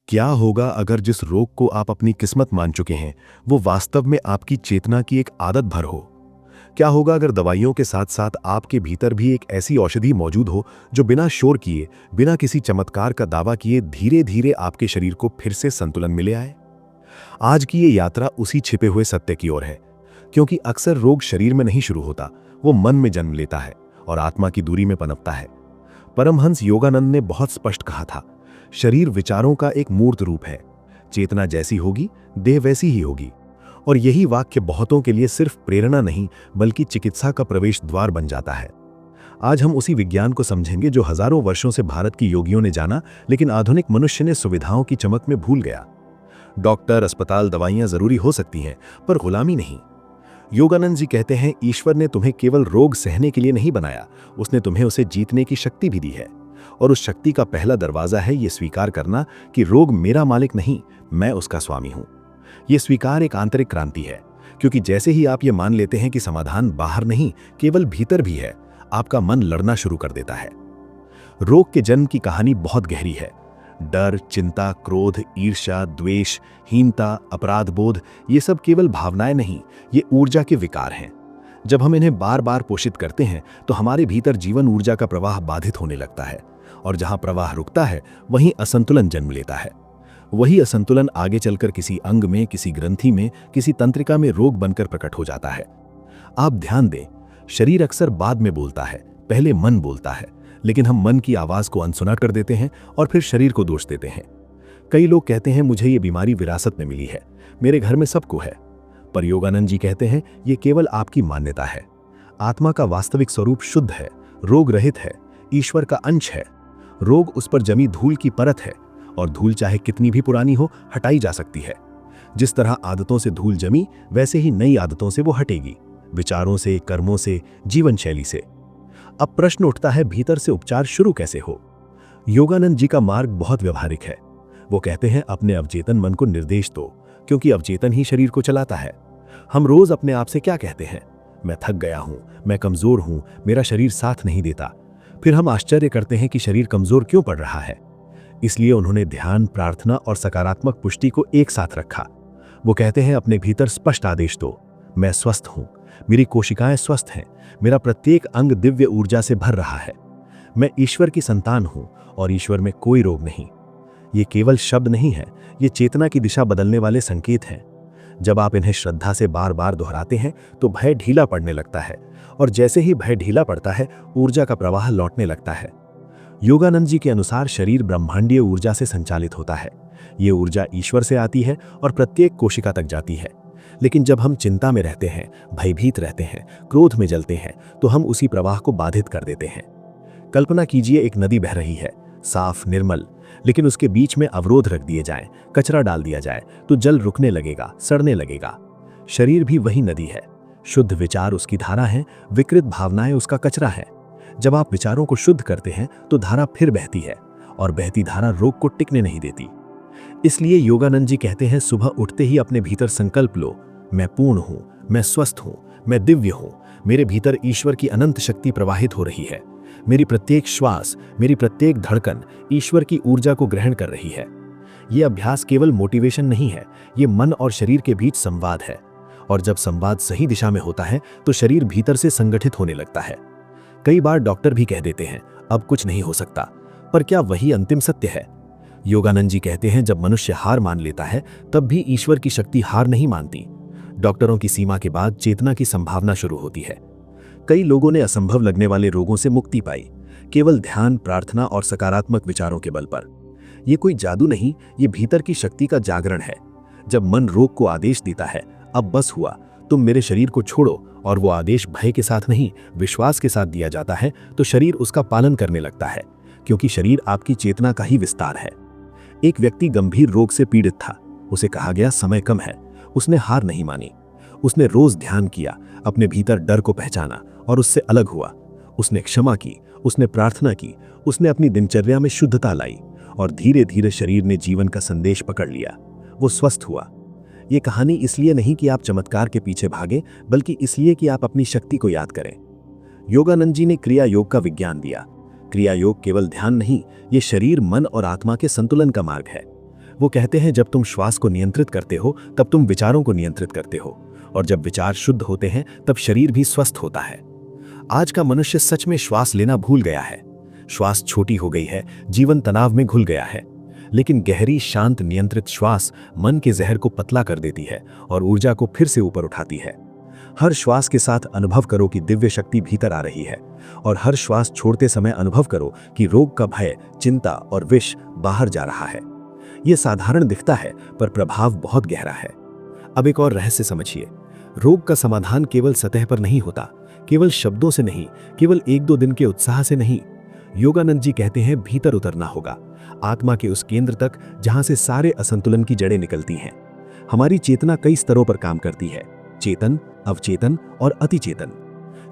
क्या होगा अगर जिस रोग को आप अपनी किस्मत मान चुके हैं वो वास्तव में आपकी चेतना की एक आदत भर हो? क्या होगा अगर दवाइयों के साथ साथ आपके भीतर भी एक ऐसी औषधि मौजूद हो जो बिना शोर किए, बिना किसी चमत्कार का दावा किए धीरे धीरे आपके शरीर को फिर से संतुलन मिले आए? आज की ये यात्रा उसी छिपे हुए सत्य की ओर है, क्योंकि अक्सर रोग शरीर में नहीं शुरू होता, वो मन में जन्म लेता है और आत्मा की दूरी में पनपता है। परमहंस योगानंद ने बहुत स्पष्ट कहा था, शरीर विचारों का एक मूर्त रूप है। चेतना जैसी होगी, देह वैसी ही होगी। और यही वाक्य बहुतों के लिए सिर्फ प्रेरणा नहीं, बल्कि चिकित्सा का प्रवेश द्वार बन जाता है। आज हम उसी विज्ञान को समझेंगे जो हजारों वर्षों से भारत की योगियों ने जाना, लेकिन आधुनिक मनुष्य ने सुविधाओं की चमक में भूल गया। डॉक्टर, अस्पताल, दवाइयां जरूरी हो सकती हैं, पर गुलामी नहीं। योगानंद जी कहते हैं, ईश्वर ने तुम्हें केवल रोग सहने के लिए नहीं बनाया, उसने तुम्हें उसे जीतने की शक्ति भी दी है। और उस शक्ति का पहला दरवाजा है ये स्वीकार करना कि रोग मेरा मालिक नहीं, मैं उसका स्वामी हूं। ये स्वीकार एक आंतरिक क्रांति है, क्योंकि जैसे ही आप ये मान लेते हैं कि समाधान बाहर नहीं, केवल भीतर भी है, आपका मन लड़ना शुरू कर देता है। रोग के जन्म की कहानी बहुत गहरी है। डर, चिंता, क्रोध, ईर्ष्या, द्वेष, हीनता, अपराध बोध, ये सब केवल भावनाएं नहीं, ये ऊर्जा के विकार हैं। जब हम इन्हें बार बार पोषित करते हैं तो हमारे भीतर जीवन ऊर्जा का प्रवाह बाधित होने लगता है, और जहां प्रवाह रुकता है वहीं असंतुलन जन्म लेता है। वही असंतुलन आगे चलकर किसी अंग में, किसी ग्रंथि में, किसी तंत्रिका में रोग बनकर प्रकट हो जाता है। आप ध्यान दें, शरीर अक्सर बाद में बोलता है, पहले मन बोलता है, लेकिन हम मन की आवाज को अनसुना कर देते हैं और फिर शरीर को दोष देते हैं। कई लोग कहते हैं, मुझे ये बीमारी विरासत में मिली है, मेरे घर में सबको है। पर योगानंद जी कहते हैं, ये केवल आपकी मान्यता है। आत्मा का वास्तविक स्वरूप शुद्ध है, रोग रहित है, ईश्वर का अंश है। रोग उस पर जमी धूल की परत है, और धूल चाहे कितनी भी पुरानी हो, हटाई जा सकती है। जिस तरह आदतों से धूल जमी, वैसे ही नई आदतों से वो हटेगी, विचारों से, कर्मों से, जीवन शैली से। अब प्रश्न उठता है, भीतर से उपचार शुरू कैसे हो? योगानंद जी का मार्ग बहुत व्यवहारिक है। वो कहते हैं, अपने अवचेतन मन को निर्देश दो, क्योंकि अवचेतन ही शरीर को चलाता है। हम रोज अपने आप से क्या कहते हैं? मैं थक गया हूं, मैं कमजोर हूं, मेरा शरीर साथ नहीं देता। फिर हम आश्चर्य करते हैं कि शरीर कमजोर क्यों पड़ रहा है। इसलिए उन्होंने ध्यान, प्रार्थना और सकारात्मक पुष्टि को एक साथ रखा। वो कहते हैं, अपने भीतर स्पष्ट आदेश दो, मैं स्वस्थ हूं, मेरी कोशिकाएं स्वस्थ हैं, मेरा प्रत्येक अंग दिव्य ऊर्जा से भर रहा है, मैं ईश्वर की संतान हूं और ईश्वर में कोई रोग नहीं। ये केवल शब्द नहीं है, ये चेतना की दिशा बदलने वाले संकेत हैं। जब आप इन्हें श्रद्धा से बार बार दोहराते हैं तो भय ढीला पड़ने लगता है, और जैसे ही भय ढीला पड़ता है, ऊर्जा का प्रवाह लौटने लगता है। योगानंद जी के अनुसार शरीर ब्रह्मांडीय ऊर्जा से संचालित होता है। ये ऊर्जा ईश्वर से आती है और प्रत्येक कोशिका तक जाती है। लेकिन जब हम चिंता में रहते हैं, भयभीत रहते हैं, क्रोध में जलते हैं, तो हम उसी प्रवाह को बाधित कर देते हैं। कल्पना कीजिए, एक नदी बह रही है, साफ, निर्मल, लेकिन उसके बीच में अवरोध रख दिए जाएं, कचरा डाल दिया जाए, तो जल रुकने लगेगा, सड़ने लगेगा। शरीर भी वही नदी है। शुद्ध विचार उसकी धारा है, विकृत भावनाएं उसका कचरा है। जब आप विचारों को शुद्ध करते हैं तो धारा फिर बहती है, और बहती धारा रोग को टिकने नहीं देती। इसलिए योगानंद जी कहते हैं, सुबह उठते ही अपने भीतर संकल्प लो, मैं पूर्ण हूं, मैं स्वस्थ हूं, मैं दिव्य हूं, मेरे भीतर ईश्वर की अनंत शक्ति प्रवाहित हो रही है, मेरी प्रत्येक श्वास, मेरी प्रत्येक धड़कन ईश्वर की ऊर्जा को ग्रहण कर रही है। यह अभ्यास केवल मोटिवेशन नहीं है, ये मन और शरीर के बीच संवाद है। और जब संवाद सही दिशा में होता है तो शरीर भीतर से संगठित होने लगता है। कई बार डॉक्टर भी कह देते हैं, अब कुछ नहीं हो सकता, पर क्या वही अंतिम सत्य है? योगानंद जी कहते हैं, जब मनुष्य हार मान लेता है, तब भी ईश्वर की शक्ति हार नहीं मानती। डॉक्टरों की सीमा के बाद चेतना की संभावना शुरू होती है। कई लोगों ने असंभव लगने वाले रोगों से मुक्ति पाई, केवल ध्यान, प्रार्थना और सकारात्मक विचारों के बल पर। यह कोई जादू नहीं, ये भीतर की शक्ति का जागरण है। जब मन रोग को आदेश देता है, अब बस हुआ, तुम मेरे शरीर को छोड़ो, और वो आदेश भय के साथ नहीं, विश्वास के साथ दिया जाता है, तो शरीर उसका पालन करने लगता है, क्योंकि शरीर आपकी चेतना का ही विस्तार है। एक व्यक्ति गंभीर रोग से पीड़ित था। उसे कहा गया, समय कम है। उसने हार नहीं मानी। उसने रोज ध्यान किया, अपने भीतर डर को पहचाना और उससे अलग हुआ। उसने क्षमा की, उसने प्रार्थना की, उसने अपनी दिनचर्या में शुद्धता लाई, और धीरे धीरे शरीर ने जीवन का संदेश पकड़ लिया। वो स्वस्थ हुआ। ये कहानी इसलिए नहीं कि आप चमत्कार के पीछे भागें, बल्कि इसलिए कि आप अपनी शक्ति को याद करें। योगानंद जी ने क्रिया योग का विज्ञान दिया। क्रिया योग केवल ध्यान नहीं, ये शरीर, मन और आत्मा के संतुलन का मार्ग है। वो कहते हैं जब तुम श्वास को नियंत्रित करते हो तब तुम विचारों को नियंत्रित करते हो, और जब विचार शुद्ध होते हैं तब शरीर भी स्वस्थ होता है। आज का मनुष्य सच में श्वास लेना भूल गया है। श्वास छोटी हो गई है, जीवन तनाव में घुल गया है। लेकिन गहरी शांत नियंत्रित श्वास मन के जहर को पतला कर देती है और ऊर्जा को फिर से ऊपर उठाती है। हर श्वास के साथ अनुभव करो कि दिव्य शक्ति भीतर आ रही है, और हर श्वास छोड़ते समय अनुभव करो कि रोग का भय, चिंता और विष बाहर जा रहा है। यह साधारण दिखता है पर प्रभाव बहुत गहरा है। अब एक और रहस्य समझिए। रोग का समाधान केवल सतह पर नहीं होता, केवल शब्दों से नहीं, केवल 1-2 दिन के उत्साह से नहीं। योगानंद जी कहते हैं भीतर उतरना होगा, आत्मा के उस केंद्र तक जहां से सारे असंतुलन की जड़ें निकलती हैं। हमारी चेतना कई स्तरों पर काम करती है: चेतन, अवचेतन और अतिचेतन।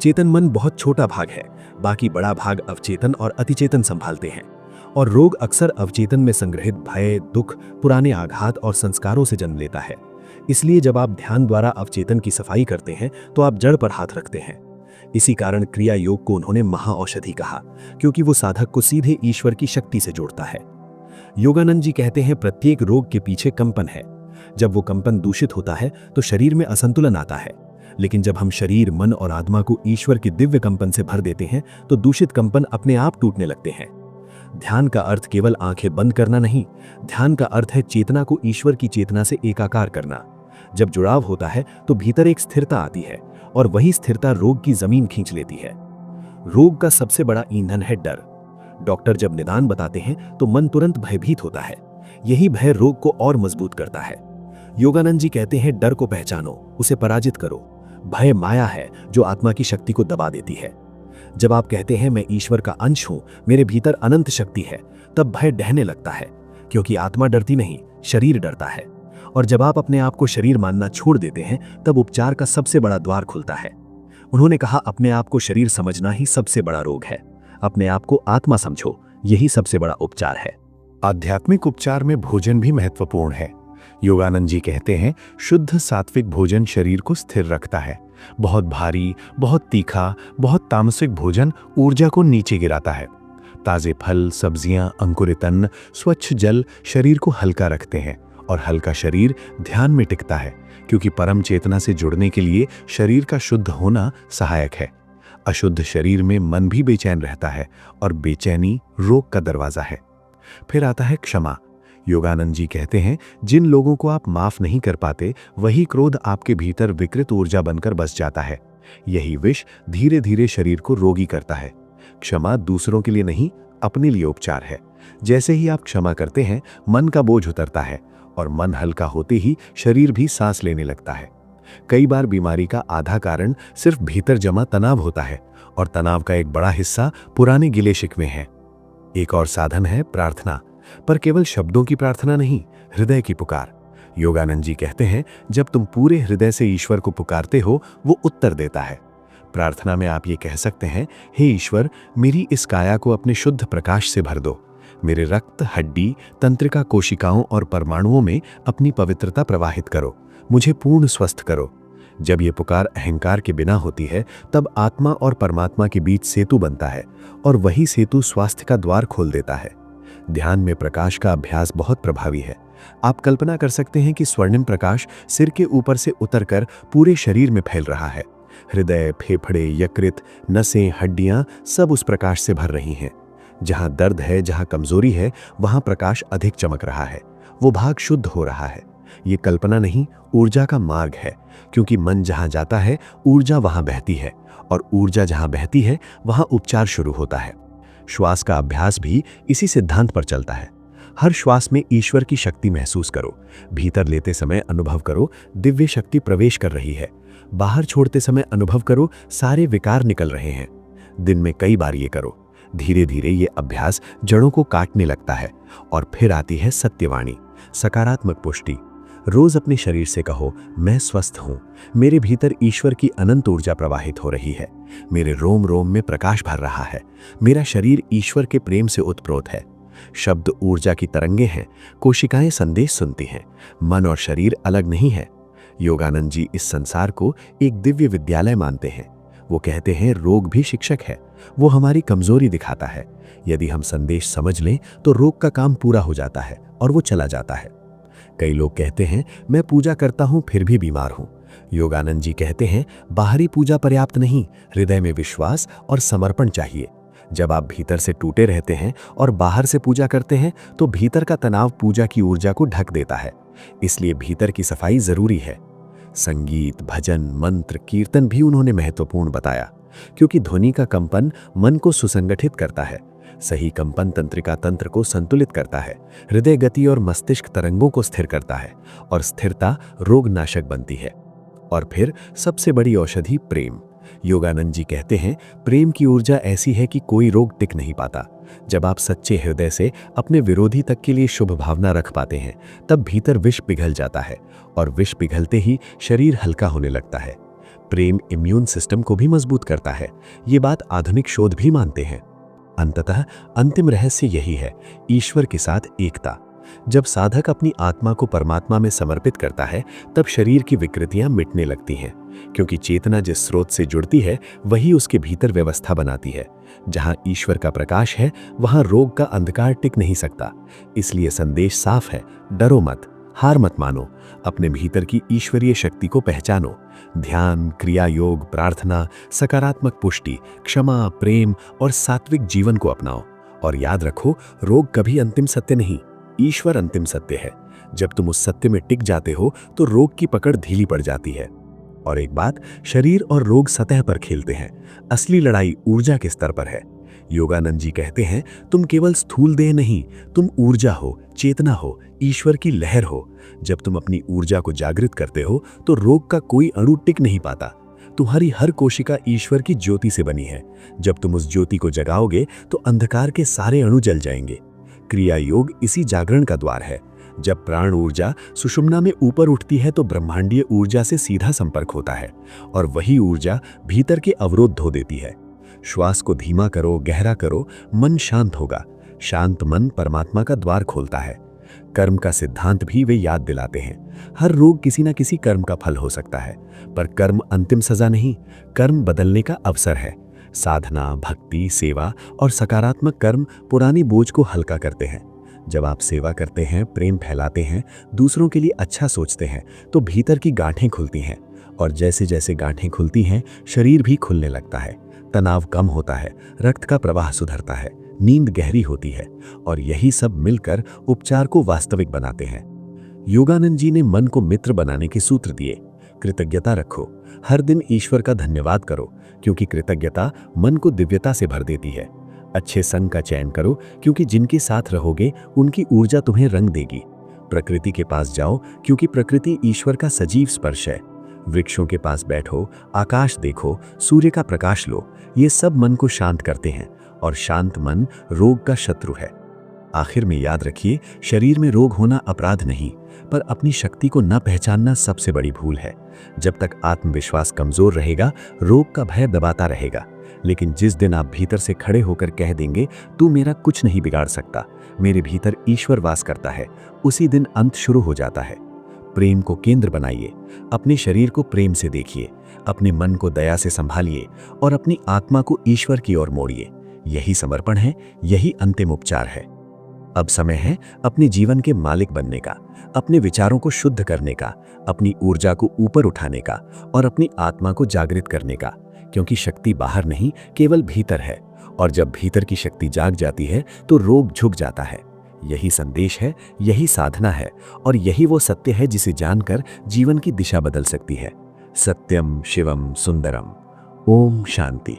चेतन मन बहुत छोटा भाग है, बाकी बड़ा भाग अवचेतन और अतिचेतन संभालते हैं। और रोग अक्सर अवचेतन में संग्रहित भय, दुख, पुराने आघात और संस्कारों से जन्म लेता है। इसलिए जब आप ध्यान द्वारा अवचेतन की सफाई करते हैं तो आप जड़ पर हाथ रखते हैं। इसी कारण क्रिया योग को उन्होंने महाऔषधि कहा, क्योंकि वो साधक को सीधे ईश्वर की शक्ति से जोड़ता है। योगानंद जी कहते हैं प्रत्येक रोग के पीछे कंपन है। जब वो कंपन दूषित होता है तो शरीर में असंतुलन आता है। लेकिन जब हम शरीर, मन और आत्मा को ईश्वर के दिव्य कंपन से भर देते हैं तो दूषित कंपन अपने आप टूटने लगते हैं। ध्यान का अर्थ केवल आंखें बंद करना नहीं, ध्यान का अर्थ है चेतना को ईश्वर की चेतना से एकाकार करना। जब जुड़ाव होता है तो भीतर एक स्थिरता आती है, और वही स्थिरता रोग की जमीन खींच लेती है। रोग का सबसे बड़ा ईंधन है डर। डॉक्टर जब निदान बताते हैं तो मन तुरंत भयभीत होता है। यही भय रोग को और मजबूत करता है। योगानंद जी कहते हैं डर को पहचानो, उसे पराजित करो। भय माया है जो आत्मा की शक्ति को दबा देती है। जब आप कहते हैं मैं ईश्वर का अंश हूं, मेरे भीतर अनंत शक्ति है, तब भय ढहने लगता है, क्योंकि आत्मा डरती नहीं, शरीर डरता है। और जब आप अपने आप को शरीर मानना छोड़ देते हैं तब उपचार का सबसे बड़ा द्वार खुलता है। उन्होंने कहा अपने आप को शरीर समझना ही सबसे बड़ा रोग है। अपने आप को आत्मा समझो, यही सबसे बड़ा उपचार है। आध्यात्मिक उपचार में भोजन भी महत्वपूर्ण है। योगानंद जी कहते हैं शुद्ध सात्विक भोजन शरीर को स्थिर रखता है। बहुत भारी, बहुत तीखा, बहुत तामसिक भोजन ऊर्जा को नीचे गिराता है। ताजे फल, सब्जियां, अंकुरित अन्न, स्वच्छ जल शरीर को हल्का रखते हैं, और हल्का शरीर ध्यान में टिकता है, क्योंकि परम चेतना से जुड़ने के लिए शरीर का शुद्ध होना सहायक है। अशुद्ध शरीर में मन भी बेचैन रहता है, और बेचैनी रोग का दरवाजा है। फिर आता है क्षमा। योगानंद जी कहते हैं जिन लोगों को आप माफ नहीं कर पाते, वही क्रोध आपके भीतर विकृत ऊर्जा बनकर बस जाता है। यही विष धीरे धीरे शरीर को रोगी करता है। क्षमा दूसरों के लिए नहीं, अपने लिए उपचार है। जैसे ही आप क्षमा करते हैं, मन का बोझ उतरता है, और मन हल्का होते ही शरीर भी सांस लेने लगता है। कई बार बीमारी का आधा कारण सिर्फ भीतर जमा तनाव होता है, और तनाव का एक बड़ा हिस्सा पुराने गिले शिकवे हैं। एक और साधन है प्रार्थना, पर केवल शब्दों की प्रार्थना नहीं, हृदय की पुकार। योगानंद जी कहते हैं जब तुम पूरे हृदय से ईश्वर को पुकारते हो, वो उत्तर देता है। प्रार्थना में आप ये कह सकते हैं, हे ईश्वर, मेरी इस काया को अपने शुद्ध प्रकाश से भर दो। मेरे रक्त, हड्डी, तंत्रिका, कोशिकाओं और परमाणुओं में अपनी पवित्रता प्रवाहित करो। मुझे पूर्ण स्वस्थ करो। जब ये पुकार अहंकार के बिना होती है, तब आत्मा और परमात्मा के बीच सेतु बनता है, और वही सेतु स्वास्थ्य का द्वार खोल देता है। ध्यान में प्रकाश का अभ्यास बहुत प्रभावी है। आप कल्पना कर सकते हैं कि स्वर्णिम प्रकाश सिर के ऊपर से उतरकर पूरे शरीर में फैल रहा है। हृदय, फेफड़े, यकृत, नसें, हड्डियां सब उस प्रकाश से भर रही हैं। जहां दर्द है, जहां कमजोरी है, वहां प्रकाश अधिक चमक रहा है। वो भाग शुद्ध हो रहा है। ये कल्पना नहीं, ऊर्जा का मार्ग है, क्योंकि मन जहां जाता है, ऊर्जा वहां बहती है, और ऊर्जा जहां बहती है, वहां उपचार शुरू होता है। श्वास का अभ्यास भी इसी सिद्धांत पर चलता है। हर श्वास में ईश्वर की शक्ति महसूस करो। भीतर लेते समय अनुभव करो दिव्य शक्ति प्रवेश कर रही है। बाहर छोड़ते समय अनुभव करो सारे विकार निकल रहे हैं। दिन में कई बार ये करो। धीरे धीरे ये अभ्यास जड़ों को काटने लगता है, और फिर आती है सत्यवाणी, सकारात्मक पुष्टि। रोज अपने शरीर से कहो, मैं स्वस्थ हूं, मेरे भीतर ईश्वर की अनंत ऊर्जा प्रवाहित हो रही है, मेरे रोम रोम में प्रकाश भर रहा है, मेरा शरीर ईश्वर के प्रेम से उत्प्रोत है। शब्द ऊर्जा की तरंगे हैं, कोशिकाएं संदेश सुनती हैं, मन और शरीर अलग नहीं है। योगानंद जी इस संसार को एक दिव्य विद्यालय मानते हैं। वो कहते हैं रोग भी शिक्षक है, वो हमारी कमजोरी दिखाता है। यदि हम संदेश समझ लें तो रोग का काम पूरा हो जाता है और वो चला जाता है। कई लोग कहते हैं मैं पूजा करता हूं फिर भी बीमार हूं। योगानंद जी कहते हैं बाहरी पूजा पर्याप्त नहीं, हृदय में विश्वास और समर्पण चाहिए। जब आप भीतर से टूटे रहते हैं और बाहर से पूजा करते हैं तो भीतर का तनाव पूजा की ऊर्जा को ढक देता है। इसलिए भीतर की सफाई जरूरी है। संगीत, भजन, मंत्र, कीर्तन भी उन्होंने महत्वपूर्ण बताया, क्योंकि ध्वनि का कंपन मन को सुसंगठित करता है। सही कंपन तंत्रिका तंत्र को संतुलित करता है, हृदय गति और मस्तिष्क तरंगों को स्थिर करता है, और स्थिरता रोगनाशक बनती है। और फिर सबसे बड़ी औषधि प्रेम। योगानंद जी कहते हैं प्रेम की ऊर्जा ऐसी है कि कोई रोग टिक नहीं पाता। जब आप सच्चे हृदय से अपने विरोधी तक के लिए शुभ भावना रख पाते हैं तब भीतर विष पिघल जाता है, और विष पिघलते ही शरीर हल्का होने लगता है। प्रेम इम्यून सिस्टम को भी मजबूत करता है। ये बात आधुनिक शोध भी मानते हैं। अंततः अंतिम रहस्य यही है, ईश्वर के साथ एकता। जब साधक अपनी आत्मा को परमात्मा में समर्पित करता है तब शरीर की विकृतियां मिटने लगती हैं, क्योंकि चेतना जिस स्रोत से जुड़ती है वही उसके भीतर व्यवस्था बनाती है। जहां ईश्वर का प्रकाश है वहां रोग का अंधकार टिक नहीं सकता। इसलिए संदेश साफ है, डरो मत, हार मत मानो, अपने भीतर की ईश्वरीय शक्ति को पहचानो। ध्यान, क्रिया योग, प्रार्थना, सकारात्मक पुष्टि, क्षमा, प्रेम और सात्विक जीवन को अपनाओ। और याद रखो, रोग कभी अंतिम सत्य नहीं, ईश्वर अंतिम सत्य है। जब तुम उस सत्य में टिक जाते हो तो रोग की पकड़ ढीली पड़ जाती है। और एक बात, शरीर और रोग सतह पर खेलते हैं, असली लड़ाई ऊर्जा के स्तर पर है। योगानंद जी कहते हैं तुम केवल स्थूल देह नहीं, तुम ऊर्जा हो, चेतना हो, ईश्वर की लहर हो। जब तुम अपनी ऊर्जा को जागृत करते हो तो रोग का कोई अणु टिक नहीं पाता। तुम्हारी हर कोशिका ईश्वर की ज्योति से बनी है। जब तुम उस ज्योति को जगाओगे तो अंधकार के सारे अणु जल जाएंगे। क्रिया योग इसी जागरण का द्वार है। जब प्राण ऊर्जा सुषुम्ना में ऊपर उठती है तो ब्रह्मांडीय ऊर्जा से सीधा संपर्क होता है, और वही ऊर्जा भीतर के अवरोध धो देती है। श्वास को धीमा करो, गहरा करो, मन शांत होगा। शांत मन परमात्मा का द्वार खोलता है। कर्म का सिद्धांत भी वे याद दिलाते हैं। हर रोग किसी न किसी कर्म का फल हो सकता है, पर कर्म अंतिम सजा नहीं, कर्म बदलने का अवसर है। साधना, भक्ति, सेवा और सकारात्मक कर्म पुरानी बोझ को हल्का करते हैं। जब आप सेवा करते हैं, प्रेम फैलाते हैं, दूसरों के लिए अच्छा सोचते हैं तो भीतर की गांठें खुलती हैं, और जैसे जैसे गांठें खुलती हैं शरीर भी खुलने लगता है। तनाव कम होता है, रक्त का प्रवाह सुधरता है, नींद गहरी होती है, और यही सब मिलकर उपचार को वास्तविक बनाते हैं। योगानंद जी ने मन को मित्र बनाने के सूत्र दिए। कृतज्ञता रखो, हर दिन ईश्वर का धन्यवाद करो, क्योंकि कृतज्ञता मन को दिव्यता से भर देती है। अच्छे संग का चयन करो, क्योंकि जिनके साथ रहोगे उनकी ऊर्जा तुम्हें रंग देगी। प्रकृति के पास जाओ, क्योंकि प्रकृति ईश्वर का सजीव स्पर्श है। वृक्षों के पास बैठो, आकाश देखो, सूर्य का प्रकाश लो, ये सब मन को शांत करते हैं, और शांत मन रोग का शत्रु है। आखिर में याद रखिए, शरीर में रोग होना अपराध नहीं, पर अपनी शक्ति को न पहचानना सबसे बड़ी भूल है। जब तक आत्मविश्वास कमजोर रहेगा, रोग का भय दबाता रहेगा। लेकिन जिस दिन आप भीतर से खड़े होकर कह देंगे तू मेरा कुछ नहीं बिगाड़ सकता, मेरे भीतर ईश्वर वास करता है, उसी दिन अंत शुरू हो जाता है। प्रेम को केंद्र बनाइए, अपने शरीर को प्रेम से देखिए, अपने मन को दया से संभालिए, और अपनी आत्मा को ईश्वर की ओर मोड़िए। यही समर्पण है, यही अंतिम उपचार है। अब समय है अपने जीवन के मालिक बनने का, अपने विचारों को शुद्ध करने का, अपनी ऊर्जा को ऊपर उठाने का, और अपनी आत्मा को जागृत करने का, क्योंकि शक्ति बाहर नहीं, केवल भीतर है। और जब भीतर की शक्ति जाग जाती है तो रोग झुक जाता है। यही संदेश है, यही साधना है, और यही वो सत्य है जिसे जानकर जीवन की दिशा बदल सकती है। सत्यम शिवम सुंदरम। ओम शांति।